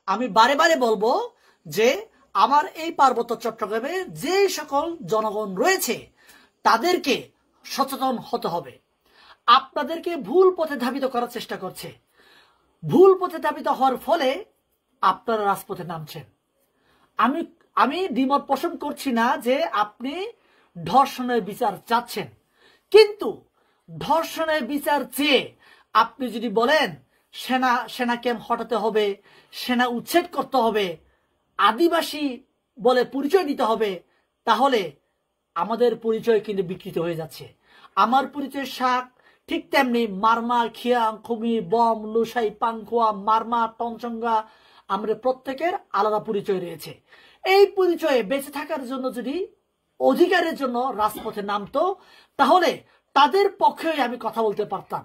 আমি বারে বারে বলবো যে আমার এই পার্বত্য চট্টগ্রামে যে সকল জনগণ রয়েছে তাদেরকে সচেতন হতে হবে। আপনাদেরকে ভুল পথে ধাবিত করার চেষ্টা করছে, ভুল পথে ধাবিত হওয়ার ফলে আপনারা রাজপথে নামছেন। আমি আমি দ্বিমত পোষণ করছি না যে আপনি ধর্ষণের বিচার চাচ্ছেন, কিন্তু ধর্ষণের বিচার চেয়ে আপনি যদি বলেন সেনা ক্যাম্প হটাতে হবে, সেনা উচ্ছেদ করতে হবে, আদিবাসী বলে পরিচয় দিতে হবে, তাহলে আমাদের পরিচয় কিন্তু বিকৃত হয়ে যাচ্ছে। আমার পরিচয় শাক, ঠিক তেমনি মারমা, খিয়াং, খুমি, বম, লুসাই, পাংখোয়া, মারমা, টনচঙ্গা, আমরা প্রত্যেকের আলাদা পরিচয় রয়েছে। এই পরিচয়ে বেঁচে থাকার জন্য যদি অধিকারের জন্য রাজপথে নামতো, তাহলে তাদের পক্ষে আমি কথা বলতে পারতাম।